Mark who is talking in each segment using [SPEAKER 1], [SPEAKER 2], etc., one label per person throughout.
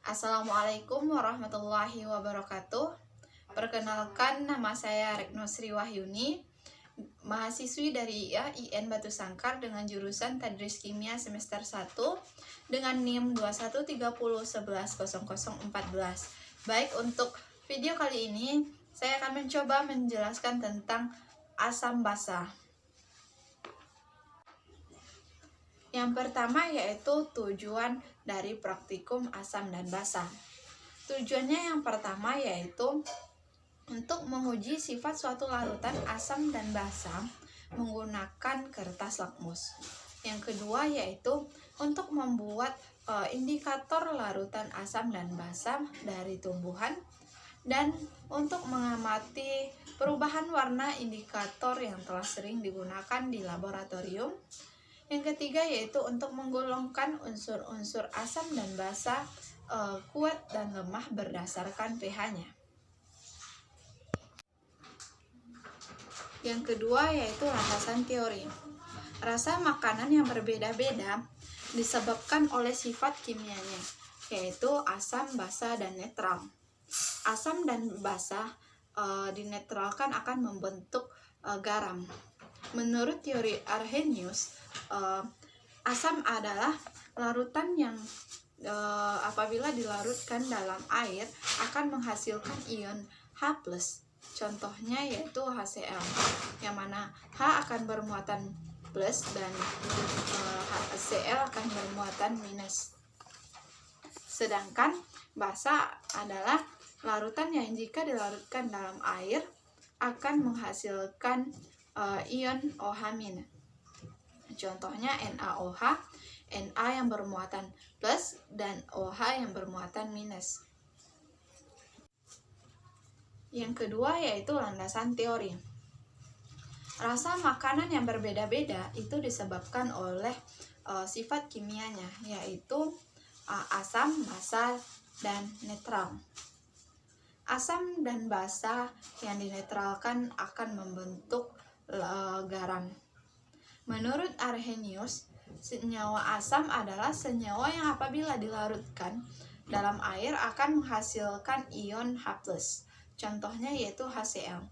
[SPEAKER 1] Assalamualaikum warahmatullahi wabarakatuh. Perkenalkan, nama saya Retno Sri Wahyuni, mahasiswi dari IAIN Batu Sangkar dengan jurusan Tadris Kimia semester 1 dengan NIM 2130110014. Baik, untuk video kali ini saya akan mencoba menjelaskan tentang asam basa. Yang pertama yaitu tujuan dari praktikum asam dan basa. Tujuannya yang pertama yaitu untuk menguji sifat suatu larutan asam dan basa menggunakan kertas lakmus. Yang kedua yaitu untuk membuat indikator larutan asam dan basa dari tumbuhan dan untuk mengamati perubahan warna indikator yang telah sering digunakan di laboratorium. Yang ketiga yaitu untuk menggolongkan unsur-unsur asam dan basa kuat dan lemah berdasarkan pH-nya. Yang kedua yaitu landasan teori. Rasa makanan yang berbeda-beda disebabkan oleh sifat kimianya, yaitu asam, basa, dan netral. Asam dan basa dinetralkan akan membentuk garam. Menurut teori Arrhenius, asam adalah larutan yang apabila dilarutkan dalam air akan menghasilkan ion H+. Contohnya yaitu HCl, yang mana H akan bermuatan plus dan HCl akan bermuatan minus. Sedangkan basa adalah larutan yang jika dilarutkan dalam air akan menghasilkan ion OH-. Contohnya NaOH, Na yang bermuatan plus dan OH yang bermuatan minus. Yang kedua yaitu landasan teori. Rasa makanan yang berbeda-beda itu disebabkan oleh sifat kimianya, yaitu asam, basa, dan netral. Asam dan basa yang dinetralkan akan membentuk garam. Menurut Arrhenius, senyawa asam adalah senyawa yang apabila dilarutkan dalam air akan menghasilkan ion H+. Contohnya yaitu HCl.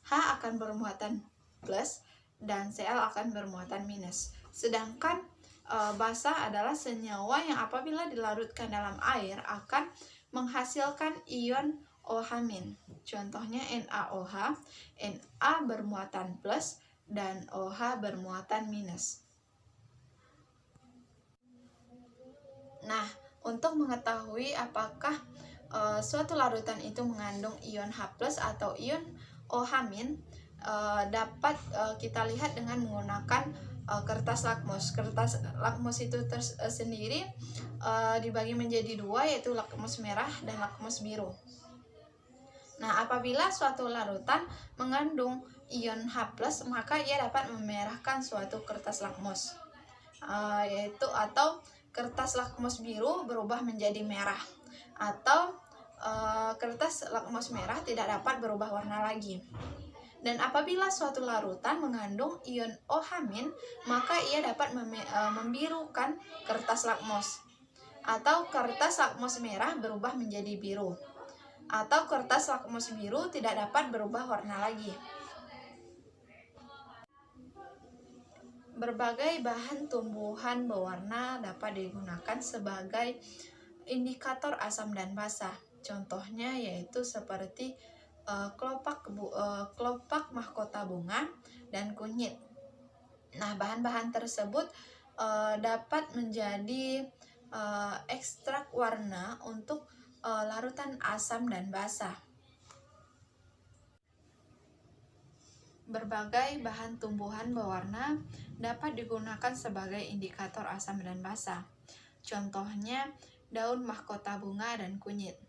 [SPEAKER 1] H akan bermuatan plus dan Cl akan bermuatan minus. Sedangkan basa adalah senyawa yang apabila dilarutkan dalam air akan menghasilkan ion OH-. Contohnya NaOH, Na bermuatan plus dan OH bermuatan minus. Nah, untuk mengetahui apakah suatu larutan itu mengandung ion H+ atau ion OH- dapat kita lihat dengan menggunakan kertas lakmus. Kertas lakmus itu sendiri dibagi menjadi dua, yaitu lakmus merah dan lakmus biru. Nah, apabila suatu larutan mengandung ion H+, maka ia dapat memerahkan suatu kertas lakmus, atau kertas lakmus biru berubah menjadi merah, atau kertas lakmus merah tidak dapat berubah warna lagi. Dan apabila suatu larutan mengandung ion OH-, maka ia dapat membirukan kertas lakmus, atau kertas lakmus merah berubah menjadi biru, atau kertas lakmus biru tidak dapat berubah warna lagi. Berbagai bahan tumbuhan berwarna dapat digunakan sebagai indikator asam dan basa. Contohnya yaitu seperti kelopak mahkota bunga dan kunyit. Nah, bahan-bahan tersebut dapat menjadi ekstrak warna untuk larutan asam dan basa. Berbagai bahan tumbuhan berwarna dapat digunakan sebagai indikator asam dan basa. Contohnya daun mahkota bunga dan kunyit.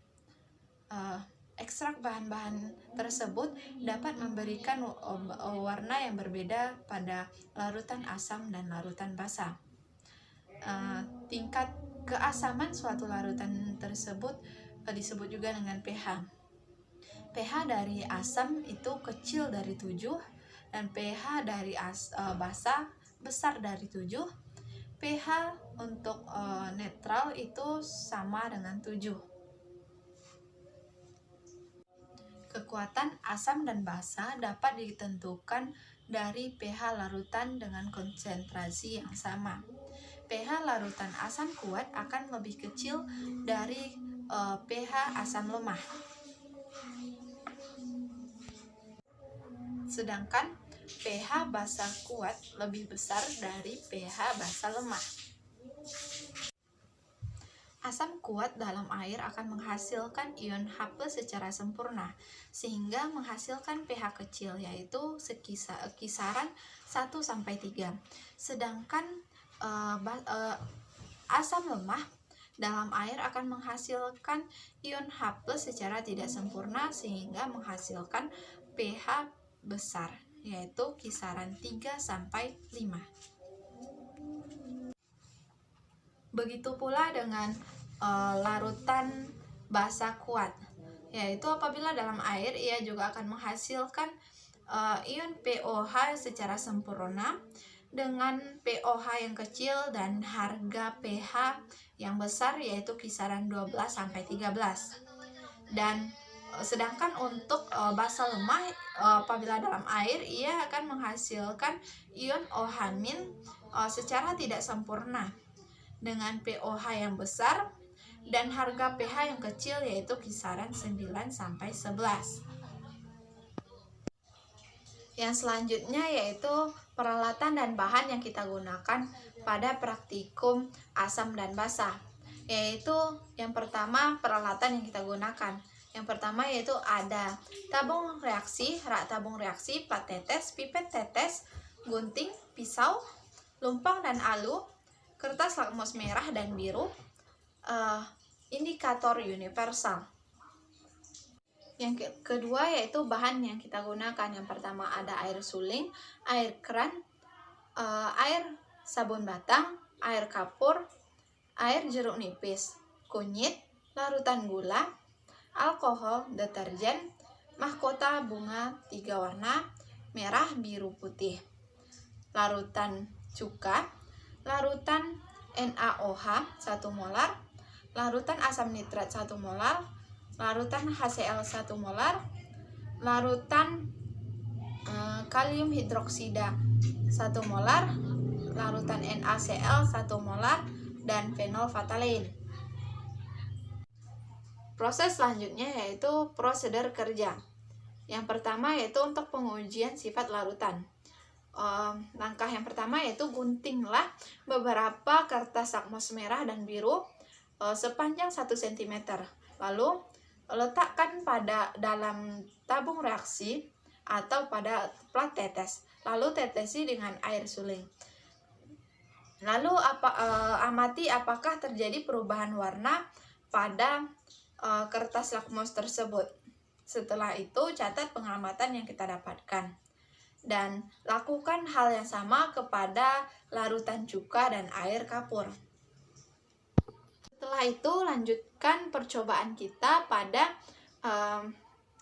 [SPEAKER 1] Ekstrak bahan-bahan tersebut dapat memberikan warna yang berbeda pada larutan asam dan larutan basa. Tingkat keasaman suatu larutan tersebut disebut juga dengan pH. pH dari asam itu kecil dari 7 dan pH dari basa besar dari 7. pH untuk netral itu sama dengan 7. Kekuatan asam dan basa dapat ditentukan dari pH larutan dengan konsentrasi yang sama. pH larutan asam kuat akan lebih kecil dari pH asam lemah. Sedangkan pH basa kuat lebih besar dari pH basa lemah. Asam kuat dalam air akan menghasilkan ion H+ secara sempurna, sehingga menghasilkan pH kecil, yaitu kisaran 1-3. Sedangkan asam lemah dalam air akan menghasilkan ion H+ secara tidak sempurna, sehingga menghasilkan pH besar, yaitu kisaran 3-5. Begitu pula dengan larutan basa kuat, yaitu apabila dalam air ia juga akan menghasilkan ion POH secara sempurna dengan POH yang kecil dan harga pH yang besar, yaitu kisaran 12-13. Dan sedangkan untuk basa lemah, apabila dalam air ia akan menghasilkan ion OH- secara tidak sempurna dengan POH yang besar dan harga pH yang kecil, yaitu kisaran 9-11. Yang selanjutnya yaitu peralatan dan bahan yang kita gunakan pada praktikum asam dan basa. Yaitu yang pertama, peralatan yang kita gunakan. Yang pertama yaitu ada tabung reaksi, rak tabung reaksi, plat tetes, pipet tetes, gunting, pisau, lumpang dan alu, kertas lakmus merah dan biru, indikator universal. Yang kedua yaitu bahan yang kita gunakan. Yang pertama ada air suling, air keran, air sabun batang, air kapur, air jeruk nipis, kunyit, larutan gula, alkohol, deterjen, mahkota bunga 3 warna, merah, biru, putih, larutan cuka, larutan NaOH 1 molar, larutan asam nitrat 1 molar, larutan HCl 1 molar, larutan kalium hidroksida 1 molar, larutan NaCl 1 molar, dan fenolftalein. Proses selanjutnya yaitu prosedur kerja. Yang pertama yaitu untuk pengujian sifat larutan. Langkah yang pertama yaitu guntinglah beberapa kertas lakmus merah dan biru sepanjang 1 cm. Lalu letakkan pada dalam tabung reaksi atau pada plat tetes. Lalu tetesi dengan air suling. Lalu amati apakah terjadi perubahan warna pada kertas lakmus tersebut. Setelah itu catat pengamatan yang kita dapatkan. Dan lakukan hal yang sama kepada larutan cuka dan air kapur. Setelah itu lanjutkan percobaan kita pada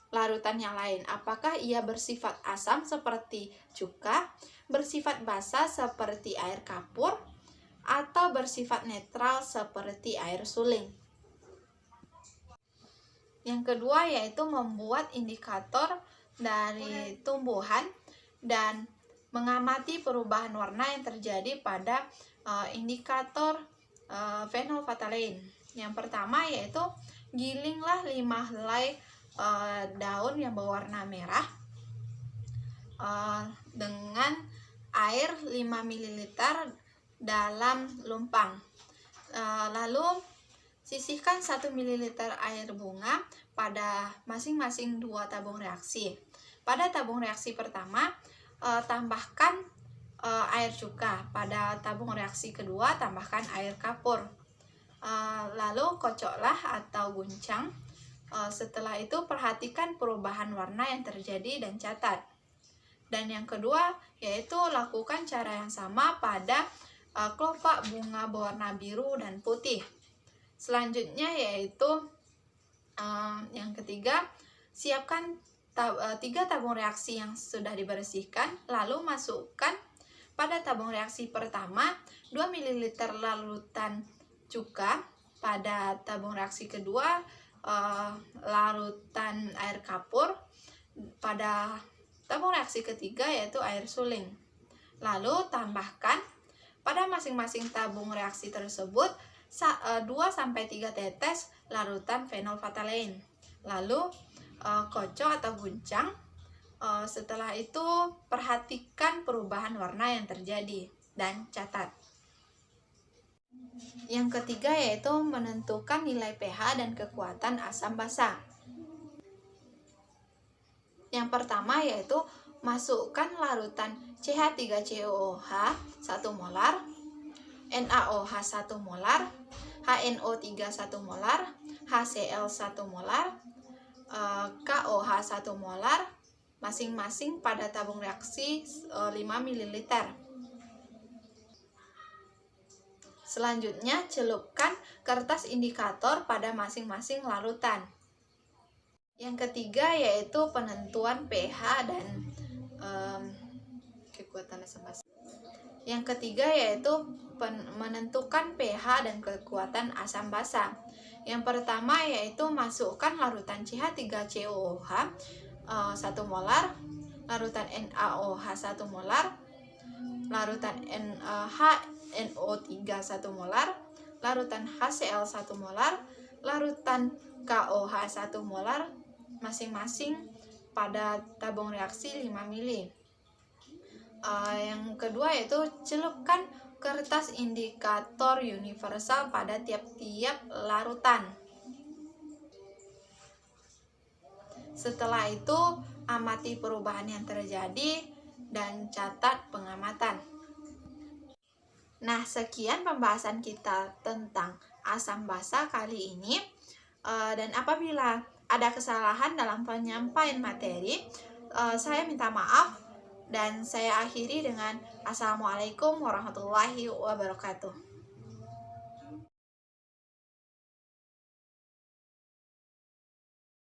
[SPEAKER 1] larutan yang lain. Apakah ia bersifat asam seperti cuka, bersifat basa seperti air kapur, atau bersifat netral seperti air suling. Yang kedua yaitu membuat indikator dari tumbuhan dan mengamati perubahan warna yang terjadi pada indikator fenolftalein. Yang pertama yaitu gilinglah 5 helai daun yang berwarna merah dengan air 5 ml dalam lumpang. Lalu sisihkan 1 ml air bunga pada masing-masing 2 tabung reaksi. Pada tabung reaksi pertama, tambahkan air cuka. Pada tabung reaksi kedua, tambahkan air kapur. Lalu kocoklah atau guncang. Setelah itu perhatikan perubahan warna yang terjadi dan catat. Dan yang kedua, yaitu lakukan cara yang sama pada kelopak bunga berwarna biru dan putih. Selanjutnya yaitu yang ketiga, siapkan 3 tabung reaksi yang sudah dibersihkan, lalu masukkan pada tabung reaksi pertama 2 ml larutan cuka, pada tabung reaksi kedua larutan air kapur pada tabung reaksi ketiga, yaitu air suling. Lalu tambahkan pada masing-masing tabung reaksi tersebut 2-3 tetes larutan fenolftalein. Lalu kocok atau guncang. Setelah itu perhatikan perubahan warna yang terjadi dan catat. Yang ketiga yaitu menentukan nilai pH dan kekuatan asam basa. Yang pertama yaitu masukkan larutan CH3COOH 1 molar, NaOH 1 molar, HNO3 1 molar, HCl 1 molar, KOH 1 molar, masing-masing pada tabung reaksi 5 ml. Selanjutnya, celupkan kertas indikator pada masing-masing larutan. Yang ketiga yaitu penentuan pH dan kekuatan asam basa. Yang ketiga yaitu menentukan pH dan kekuatan asam basa. Yang pertama yaitu masukkan larutan CH3COOH 1 molar, larutan NaOH 1 molar, larutan HNO3 1 molar, larutan HCl 1 molar, larutan KOH 1 molar, masing-masing pada tabung reaksi 5 ml. Yang kedua yaitu celupkan kertas indikator universal pada tiap-tiap larutan. Setelah itu amati perubahan yang terjadi dan catat pengamatan. Nah, sekian pembahasan kita tentang asam basa kali ini. Dan apabila ada kesalahan dalam penyampaian materi, saya minta maaf, dan saya akhiri dengan Assalamualaikum warahmatullahi wabarakatuh.